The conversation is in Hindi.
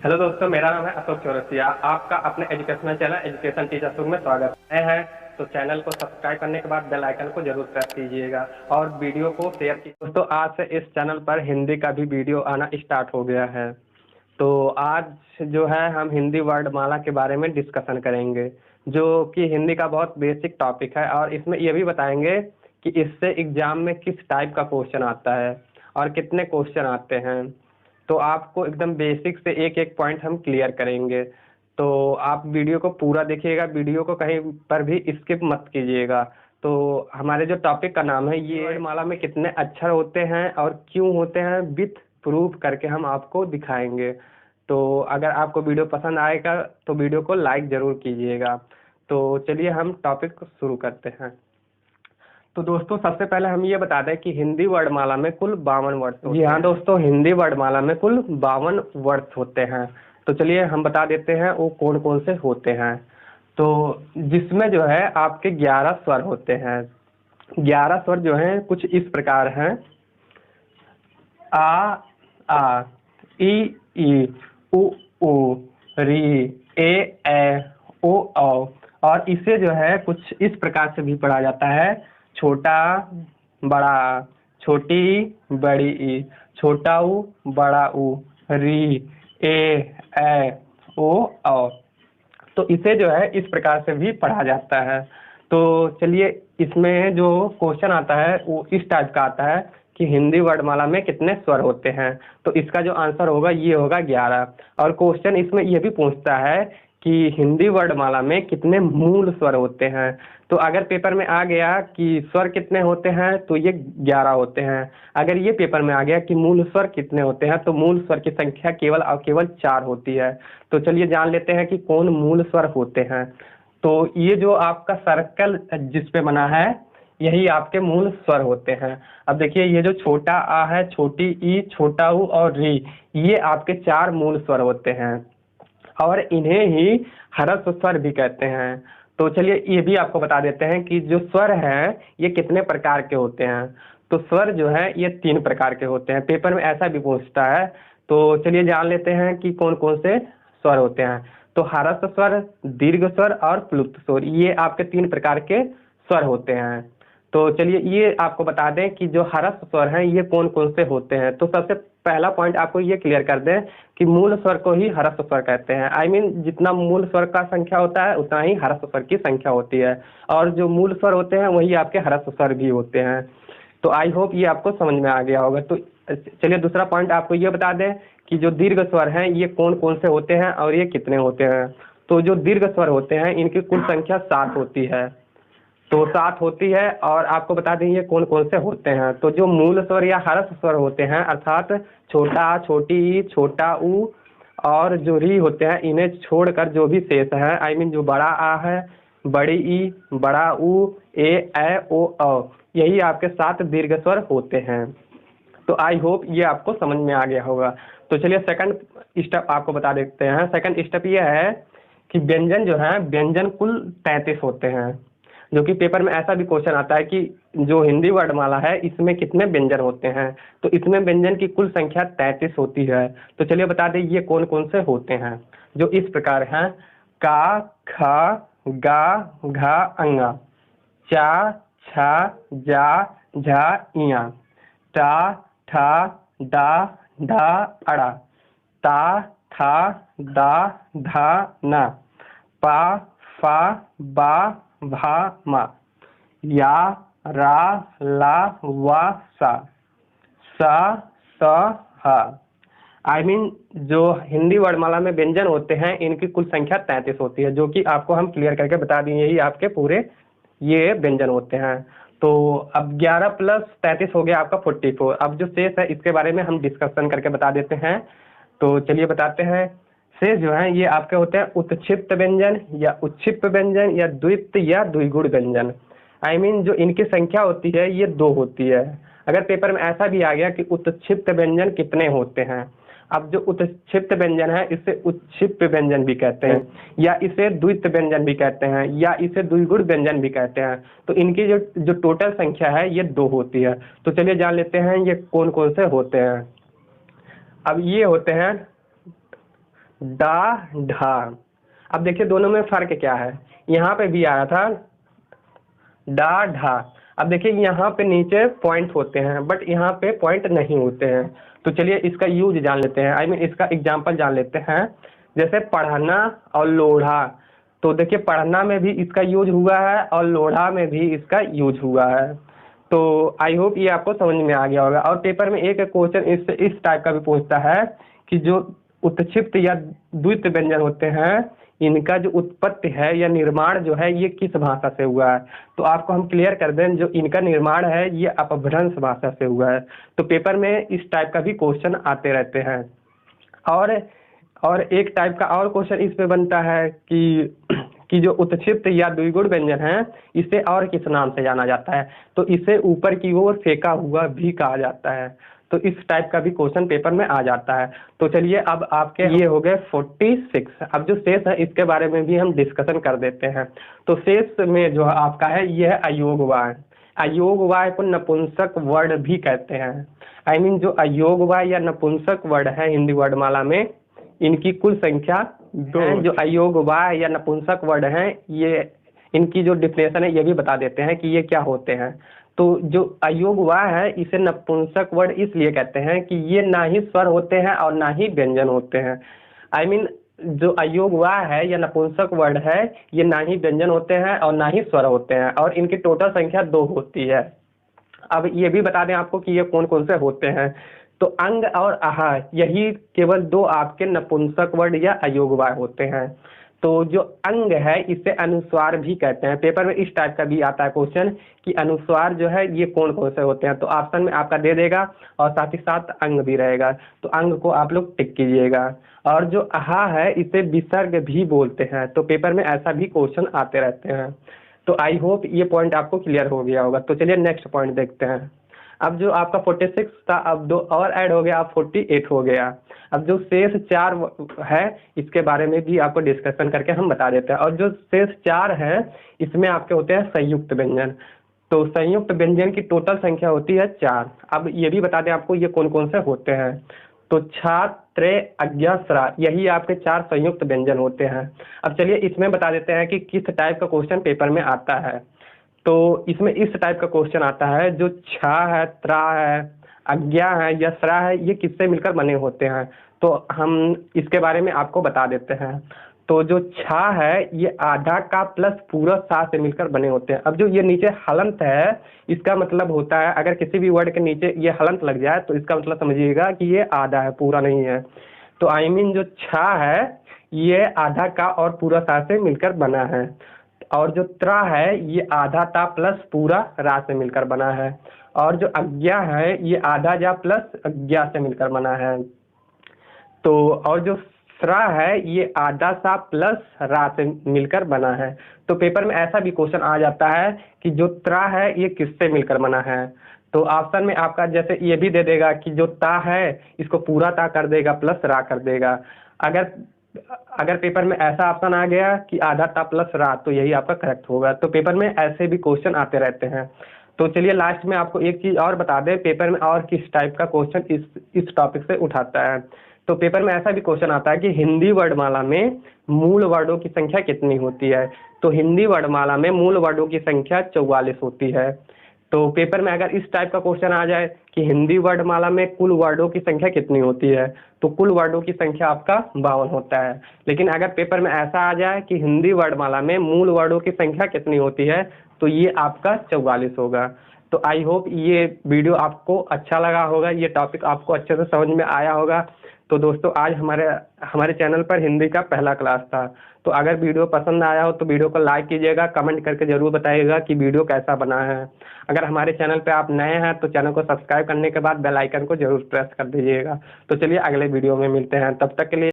हेलो दोस्तों, मेरा नाम है अशोक चौरसिया। आपका अपने एजुकेशनल चैनल एजुकेशन टीचर में स्वागत है। तो चैनल को सब्सक्राइब करने के बाद बेल आइकन को जरूर प्रेस कीजिएगा और वीडियो को शेयर कीजिए। दोस्तों, आज से इस चैनल पर हिंदी का भी वीडियो आना स्टार्ट हो गया है। तो आज जो है हम हिंदी वर्णमाला के बारे में डिस्कशन करेंगे, जो कि हिंदी का बहुत बेसिक टॉपिक है। और इसमें ये भी बताएंगे कि इससे एग्जाम में किस टाइप का क्वेश्चन आता है और कितने क्वेश्चन आते हैं। तो आपको एकदम बेसिक से एक एक पॉइंट हम क्लियर करेंगे। तो आप वीडियो को पूरा देखिएगा, वीडियो को कहीं पर भी स्किप मत कीजिएगा। तो हमारे जो टॉपिक का नाम है, ये वर्णमाला में कितने अक्षर होते हैं और क्यों होते हैं, विथ प्रूफ करके हम आपको दिखाएंगे। तो अगर आपको वीडियो पसंद आएगा तो वीडियो को लाइक ज़रूर कीजिएगा। तो चलिए हम टॉपिक को शुरू करते हैं। तो दोस्तों, सबसे पहले हम ये बता दें कि हिंदी वर्णमाला में कुल 52 वर्ड्स होते हैं। जी हाँ दोस्तों, हिंदी वर्णमाला में कुल 52 वर्ड्स होते हैं। तो चलिए हम बता देते हैं वो कौन कौन से होते हैं। तो जिसमें जो है आपके 11 स्वर होते हैं। 11 स्वर जो हैं कुछ इस प्रकार हैं: आ, ई, उ, री, ए, ओ, औ। और इसे जो है कुछ इस प्रकार से भी पढ़ा जाता है: छोटा, बड़ा, छोटी, बड़ी ई, छोटा ऊ, बड़ा ऊ, री, ए, ओ, औ। तो इसे जो है इस प्रकार से भी पढ़ा जाता है। तो चलिए, इसमें जो क्वेश्चन आता है वो इस टाइप का आता है कि हिंदी वर्णमाला में कितने स्वर होते हैं। तो इसका जो आंसर होगा ये होगा 11। और क्वेश्चन इसमें ये भी पूछता है कि हिंदी वर्णमाला में कितने मूल स्वर होते हैं। तो अगर पेपर में आ गया कि स्वर कितने होते हैं तो ये 11 होते हैं। अगर ये पेपर में आ गया कि मूल स्वर कितने होते हैं तो मूल स्वर की संख्या केवल और केवल 4 होती है। तो चलिए जान लेते हैं कि कौन मूल स्वर होते हैं। तो ये जो आपका सर्कल जिस पे बना है यही आपके मूल स्वर होते हैं। अब देखिए, ये जो छोटा आ है, छोटी ई, छोटा ऊ और री, ये आपके 4 मूल स्वर होते हैं और इन्हें ही ह्रस्व स्वर भी कहते हैं। तो चलिए ये भी आपको बता देते हैं कि जो स्वर हैं ये कितने प्रकार के होते हैं। तो स्वर जो है ये 3 प्रकार के होते हैं। पेपर में ऐसा भी पूछता है। तो चलिए जान लेते हैं कि कौन कौन से स्वर होते हैं। तो ह्रस्व स्वर, दीर्घ स्वर और प्लुप्त स्वर, ये आपके 3 प्रकार के स्वर होते हैं। तो चलिए ये आपको बता दें कि जो ह्रस्व स्वर हैं ये कौन कौन से होते हैं। तो सबसे पहला पॉइंट आपको ये क्लियर कर दें कि मूल स्वर को ही ह्रस्व स्वर कहते हैं। आई मीन जितना मूल स्वर का संख्या होता है उतना ही ह्रस्व स्वर की संख्या होती है। और जो मूल स्वर होते हैं वही आपके ह्रस्व स्वर भी होते हैं। तो आई होप ये आपको समझ में आ गया होगा। तो चलिए दूसरा पॉइंट आपको ये बता दें कि जो दीर्घ स्वर हैं ये कौन कौन से होते हैं और ये कितने होते हैं। तो जो दीर्घ स्वर होते हैं इनकी कुल संख्या 7 होती है। तो 7 होती है और आपको बता दें ये कौन कौन से होते हैं। तो जो मूल स्वर या ह्रस्व स्वर होते हैं अर्थात छोटा, छोटी, छोटा ऊ और जो री होते हैं, इन्हें छोड़कर जो भी शेष है, आई मीन जो बड़ा आ है, बड़ी ई, बड़ा ऊ, ए, ओ, यही आपके 7 दीर्घ स्वर होते हैं। तो आई होप ये आपको समझ में आ गया होगा। तो चलिए सेकंड स्टेप आपको बता देते हैं। सेकंड स्टेप ये है कि व्यंजन जो है, व्यंजन कुल 33 होते हैं। जो कि पेपर में ऐसा भी क्वेश्चन आता है कि जो हिंदी वर्णमाला है इसमें कितने व्यंजन होते हैं। तो इसमें व्यंजन की कुल संख्या 33 होती है। तो चलिए बता दें ये कौन कौन से होते हैं, जो इस प्रकार हैं: का, ख, गा, घा, अंगा, चा, छा, जा, झा, इया, टा, ठा, डा, ढा, अड़ा, ता, था, दा, धा, ना, पा, फा, बा, भा, मा, या, रा, ला, वा, सा, स, हा। आई मीन जो हिंदी वर्णमाला में व्यंजन होते हैं इनकी कुल संख्या 33 होती है, जो कि आपको हम क्लियर करके बता दिए। यही आपके पूरे ये व्यंजन होते हैं। तो अब 11 प्लस 33 हो गया आपका 44। अब जो शेष है इसके बारे में हम डिस्कशन करके बता देते हैं। तो चलिए बताते हैं। शेष जो है ये आपके होते हैं उत्क्षिप्त व्यंजन या उत्क्षिप्त व्यंजन या द्वित्व या द्विगुण व्यंजन। आई मीन जो इनकी संख्या होती है ये 2 होती है। अगर पेपर में ऐसा भी आ गया कि उत्क्षिप्त व्यंजन कितने होते हैं। अब जो उत्क्षिप्त व्यंजन है इसे उत्क्षिप्त व्यंजन भी कहते हैं या इसे द्वित्व व्यंजन भी कहते हैं या इसे द्विगुण व्यंजन भी कहते हैं। तो इनकी जो टोटल संख्या है ये 2 होती है। तो चलिए जान लेते हैं ये कौन कौन से होते हैं। अब ये होते हैं डा ढा। अब देखिए दोनों में फर्क क्या है, यहाँ पे भी आया था डा ढा। अब देखिए यहाँ पे नीचे पॉइंट होते हैं बट यहाँ पे पॉइंट नहीं होते हैं। तो चलिए इसका यूज जान लेते हैं, आई मीन इसका एग्जाम्पल जान लेते हैं। जैसे पढ़ना और लोढ़ा, तो देखिए पढ़ना में भी इसका यूज हुआ है और लोढ़ा में भी इसका यूज हुआ है। तो आई होप ये आपको समझ में आ गया होगा। और पेपर में एक क्वेश्चन इस टाइप का भी पूछता है कि जो उत्क्षिप्त या द्वित्व व्यंजन होते हैं, इनका जो उत्पत्ति है या निर्माण जो है ये किस भाषा से हुआ है। तो आपको हम क्लियर कर दें, जो इनका निर्माण है ये अपभ्रंश भाषा से हुआ है। तो पेपर में इस टाइप का भी क्वेश्चन आते रहते हैं। और एक टाइप का और क्वेश्चन इस पे बनता है कि जो उत्क्षिप्त या द्विगुण व्यंजन है इसे और किस नाम से जाना जाता है। तो इसे ऊपर की ओर फेंका हुआ भी कहा जाता है। तो इस टाइप का भी क्वेश्चन पेपर में आ जाता है। तो चलिए अब आपके ये हो गए 46। अब जो शेष है इसके बारे में भी हम डिस्कशन कर देते हैं। तो शेष में जो आपका है ये है अयोग वाय। अयोग वाय को नपुंसक वर्ड भी कहते हैं। आई मीन जो अयोग वाय या नपुंसक वर्ड है हिंदी वर्डमाला में, इनकी कुल संख्या दो है। जो अयोग वाय या नपुंसक वर्ड हैं ये, इनकी जो डिफिनेशन है ये भी बता देते हैं कि ये क्या होते हैं। तो जो अयोग वाय है इसे नपुंसक वर्ड इसलिए कहते हैं कि ये ना ही स्वर होते हैं और ना ही व्यंजन होते हैं। आई मीन जो अयोग वाय है या नपुंसक वर्ड है ये ना ही व्यंजन होते हैं और ना ही स्वर होते हैं, और इनकी टोटल संख्या 2 होती है। अब ये भी बता दें आपको कि ये कौन कौन से होते हैं। तो अंग और आहार, यही केवल 2 आपके नपुंसक वर्ड या अयोगवाय होते हैं। तो जो अंग है इसे अनुस्वार भी कहते हैं। पेपर में इस टाइप का भी आता है क्वेश्चन कि अनुस्वार जो है ये कौन कौन से होते हैं। तो ऑप्शन में आपका दे देगा और साथ ही साथ अंग भी रहेगा, तो अंग को आप लोग टिक कीजिएगा। और जो आहा है इसे विसर्ग भी बोलते हैं। तो पेपर में ऐसा भी क्वेश्चन आते रहते हैं। तो आई होप ये पॉइंट आपको क्लियर हो गया होगा। तो चलिए नेक्स्ट पॉइंट देखते हैं। अब जो आपका 46 था, अब 2 और ऐड हो गया, अब 48 हो गया। अब जो शेष 4 है इसके बारे में भी आपको डिस्कशन करके हम बता देते हैं। और जो शेष 4 है इसमें आपके होते हैं संयुक्त व्यंजन। तो संयुक्त व्यंजन की टोटल संख्या होती है 4। अब ये भी बता दें आपको ये कौन कौन से होते हैं। तो छा, त्रे, अज्ञा, स्रा, यही आपके 4 संयुक्त व्यंजन होते हैं। अब चलिए इसमें बता देते हैं कि किस टाइप का क्वेश्चन पेपर में आता है। तो इसमें इस टाइप का क्वेश्चन आता है, जो छा है, त्रा है, अज्ञा है या स्रा है, ये किससे मिलकर बने होते हैं। तो हम इसके बारे में आपको बता देते हैं। तो जो छा है ये आधा का प्लस पूरा सा से मिलकर बने होते हैं। अब जो ये नीचे हलंत है इसका मतलब होता है, अगर किसी भी वर्ड के नीचे ये हलंत लग जाए तो इसका मतलब समझिएगा कि ये आधा है, पूरा नहीं है। तो आई मीन जो छा है ये आधा का और पूरा सा से मिलकर बना है। और जो त्रा है ये आधा ता प्लस पूरा रा से मिलकर बना है। और जो अज्ञा है ये आधा जा प्लस अज्ञा से मिलकर बना है। तो और जो स्रा है ये आधा सा प्लस रा से मिलकर बना है। तो पेपर में ऐसा भी क्वेश्चन आ जाता है कि जो त्रा है ये किससे मिलकर बना है। तो ऑप्शन में आपका जैसे ये भी दे देगा कि जो ता है इसको पूरा ता कर देगा प्लस रा कर देगा। अगर पेपर में ऐसा ऑप्शन आ गया कि आधा ता प्लस रा, तो यही आपका करेक्ट होगा। तो पेपर में ऐसे भी क्वेश्चन आते रहते हैं। तो चलिए लास्ट में आपको एक चीज़ और बता दें, पेपर में और किस टाइप का क्वेश्चन इस टॉपिक से उठाता है। तो पेपर में ऐसा भी क्वेश्चन आता है कि हिंदी वर्णमाला में मूल वर्डों की संख्या कितनी होती है। तो हिंदी वर्णमाला में मूल वर्डों की संख्या 44 होती है। तो पेपर में अगर इस टाइप का क्वेश्चन आ जाए कि हिंदी वर्णमाला में कुल वर्डों की संख्या कितनी होती है, तो कुल वर्डों की संख्या आपका 52 होता है। लेकिन अगर पेपर में ऐसा आ जाए कि हिंदी वर्णमाला में मूल वर्डों की संख्या कितनी होती है, तो ये आपका 44 होगा। तो आई होप ये वीडियो आपको अच्छा लगा होगा, ये टॉपिक आपको अच्छे से समझ में आया होगा। तो दोस्तों आज हमारे चैनल पर हिंदी का पहला क्लास था। तो अगर वीडियो पसंद आया हो तो वीडियो को लाइक कीजिएगा, कमेंट करके ज़रूर बताइएगा कि वीडियो कैसा बना है। अगर हमारे चैनल पे आप नए हैं तो चैनल को सब्सक्राइब करने के बाद बेल आइकन को जरूर प्रेस कर दीजिएगा। तो चलिए अगले वीडियो में मिलते हैं, तब तक के लिए